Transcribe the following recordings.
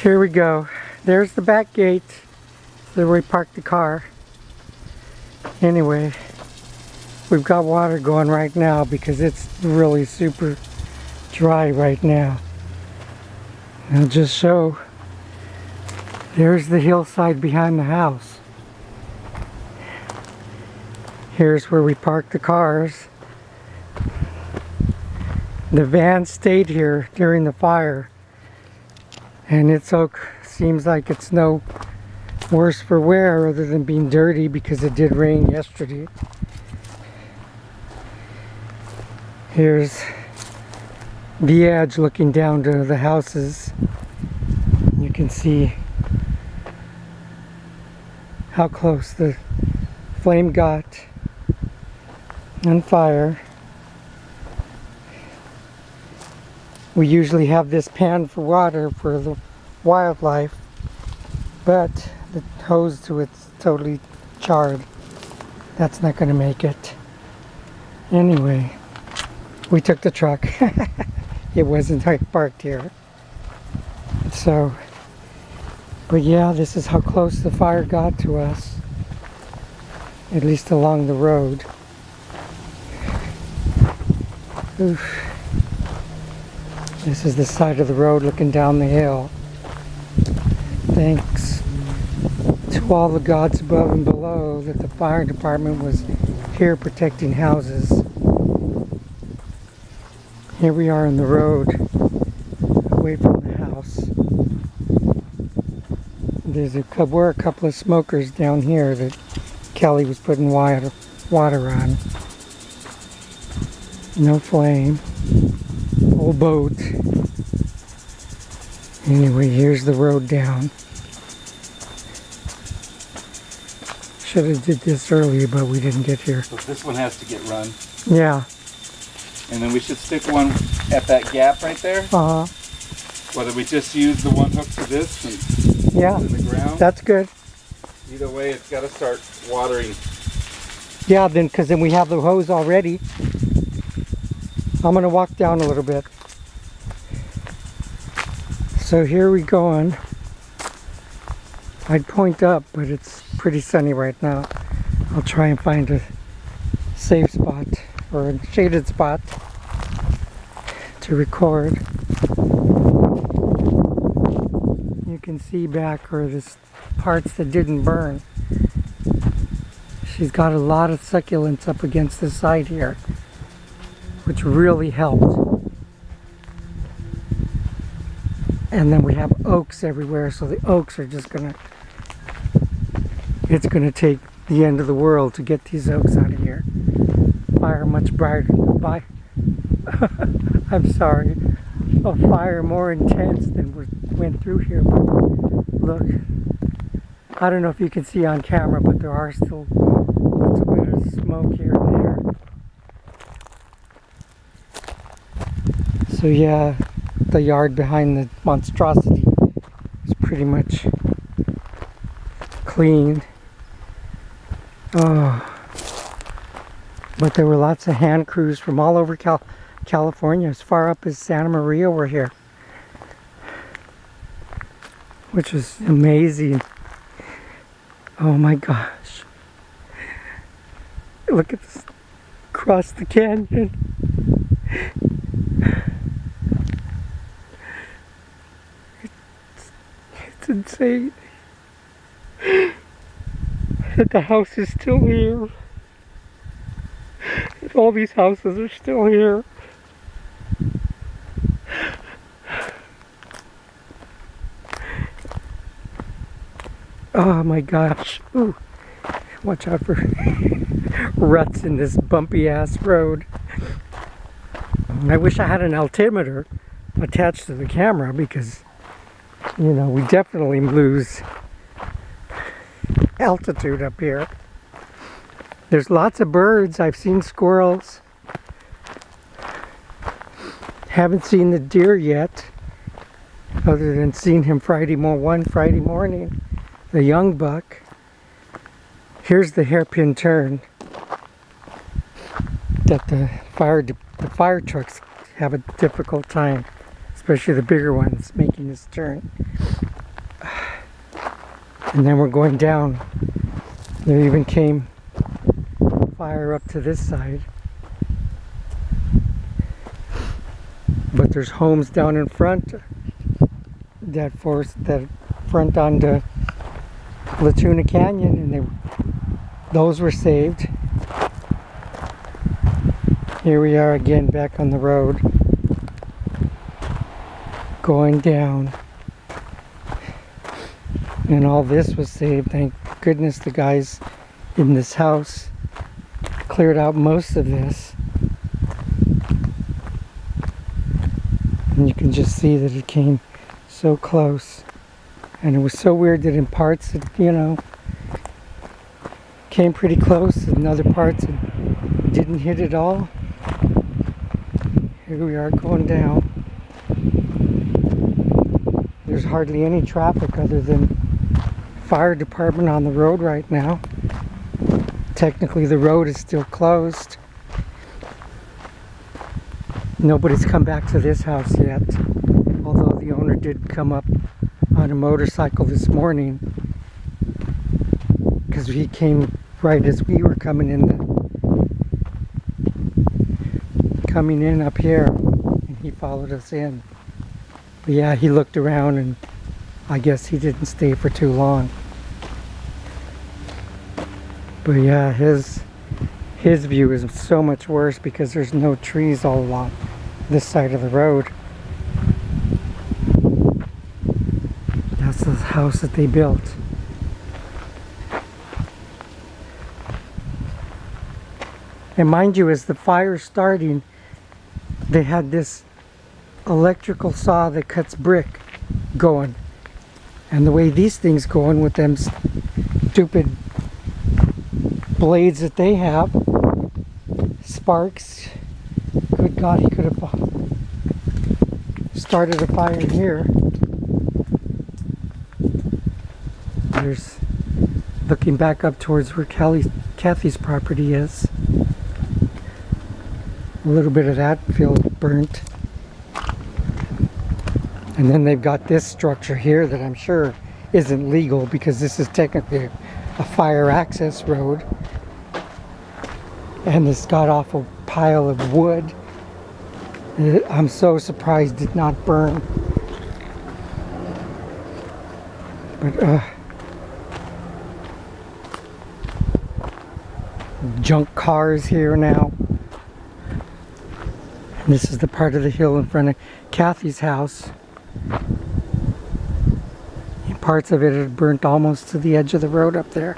Here we go. There's the back gate where we parked the car. Anyway, we've got water going right now because it's really super dry right now. I'll just show. There's the hillside behind the house. Here's where we parked the cars. The van stayed here during the fire, and it's seems like it's no worse for wear other than being dirty because it did rain yesterday. Here's the edge looking down to the houses. You can see how close the flame got on fire. We usually have this pan for water for the wildlife, but the hose to it's totally charred. That's not going to make it. Anyway, we took the truck. It wasn't parked here. So, but yeah, this is how close the fire got to us, at least along the road. Oof. This is the side of the road looking down the hill. Thanks to all the gods above and below that the fire department was here protecting houses. Here we are in the road, away from the house. There's a couple of smokers down here that Kelly was putting water on. No flame. Old boat. Anyway, here's the road down. Should have did this earlier, but we didn't get here. So this one has to get run. Yeah. And then we should stick one at that gap right there. Uh-huh. Whether we just use the one hook for this and Yeah. put it in the ground. That's good. Either way, it's got to start watering. Yeah, because then we have the hose already. I'm going to walk down a little bit. So here we going. I'd point up, but it's pretty sunny right now. I'll try and find a safe spot or a shaded spot to record. You can see back where this parts that didn't burn. She's got a lot of succulents up against the side here, which really helped. And then we have oaks everywhere, so the oaks are just it's gonna take the end of the world to get these oaks out of here. Fire much brighter. I'm sorry. A fire more intense than went through here. But look, I don't know if you can see on camera, but there are still a little bit of smoke here and there. So yeah, the yard behind the monstrosity is pretty much clean. Oh, but there were lots of hand crews from all over California, as far up as Santa Maria were here, which is amazing. Oh my gosh. Look at this across the canyon. It's insane that the house is still here. That all these houses are still here. Oh my gosh. Ooh. Watch out for ruts in this bumpy ass road. I wish I had an altimeter attached to the camera because, you know, we definitely lose altitude up here. There's lots of birds. I've seen squirrels. Haven't seen the deer yet, other than seeing him one Friday morning, the young buck. Here's the hairpin turn that the fire trucks have a difficult time, especially the bigger ones, making this turn. And then we're going down. There even came fire up to this side. But there's homes down in front that front onto Latuna Canyon, and those were saved. Here we are again back on the road, going down. And all this was saved. Thank goodness the guys in this house cleared out most of this. And you can just see that it came so close. And it was so weird that in parts it, you know, came pretty close, and in other parts it didn't hit at all. Here we are going down. There's hardly any traffic other than fire department on the road right now. Technically the road is still closed. Nobody's come back to this house yet, although the owner did come up on a motorcycle this morning, because he came right as we were coming in up here, and he followed us in. But yeah, he looked around, and I guess he didn't stay for too long. But yeah, his view is so much worse because there's no trees all along this side of the road. That's the house that they built. And mind you, as the fire's starting, they had this electrical saw that cuts brick going. And the way these things going with them stupid blades that they have, sparks. Good God, he could have started a fire in here. There's, looking back up towards where Kathy's property is. A little bit of that field burnt. And then they've got this structure here that I'm sure isn't legal, because this is technically a fire access road. And this god-awful pile of wood, I'm so surprised did not burn. But junk cars here now. And this is the part of the hill in front of Kathy's house. And parts of it had burnt almost to the edge of the road up there.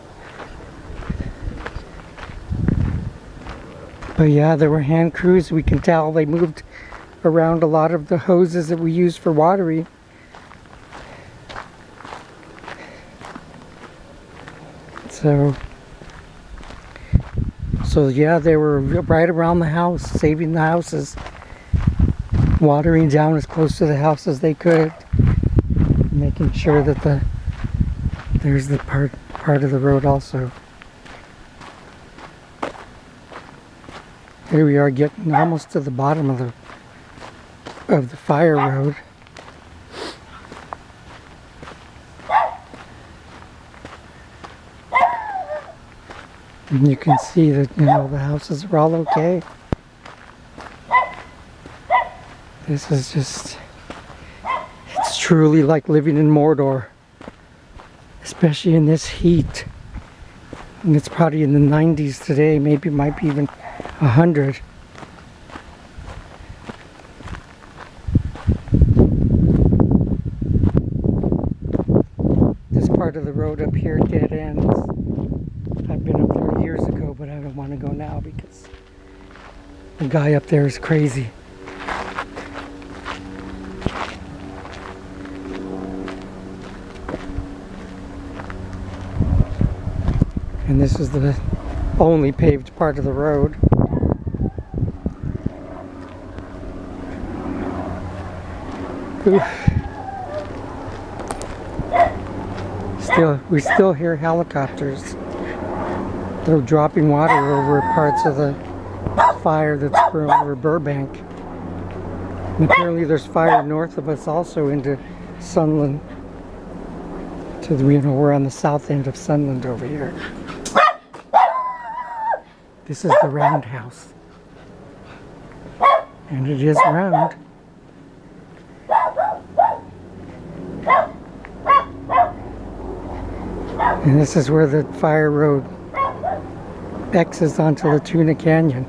But yeah, there were hand crews. We can tell they moved around a lot of the hoses that we use for watering. So yeah, they were right around the house, saving the houses, watering down as close to the house as they could, making sure that there's the part of the road also. Here we are getting almost to the bottom of the fire road. And you can see that, you know, the houses are all okay. This is just, it's truly like living in Mordor, especially in this heat. And it's probably in the 90s today, maybe it might be even 100. This part of the road up here dead ends. I've been up there years ago, but I don't want to go now because the guy up there is crazy. And this is the only paved part of the road. Oof. We still hear helicopters. They're dropping water over parts of the fire that's over Burbank. And apparently there's fire north of us also into Sunland, to So we're on the south end of Sunland over here. This is the roundhouse. And it is round. And this is where the fire road exits onto Latuna Canyon.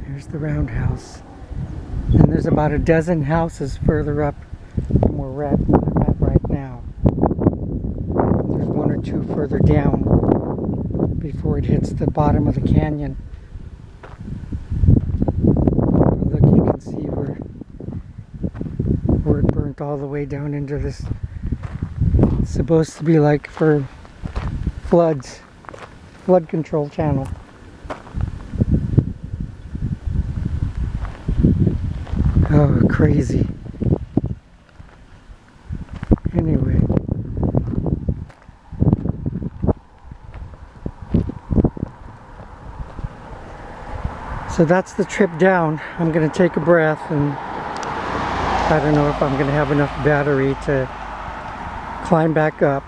Here's the roundhouse. And there's about a dozen houses further up from where I'm at right now. There's one or two further down before it hits the bottom of the canyon. Look, you can see where it burnt all the way down into this. It's supposed to be like for floods, flood control channel. Oh, crazy. Anyway. So that's the trip down. I'm going to take a breath, and I don't know if I'm going to have enough battery to climb back up.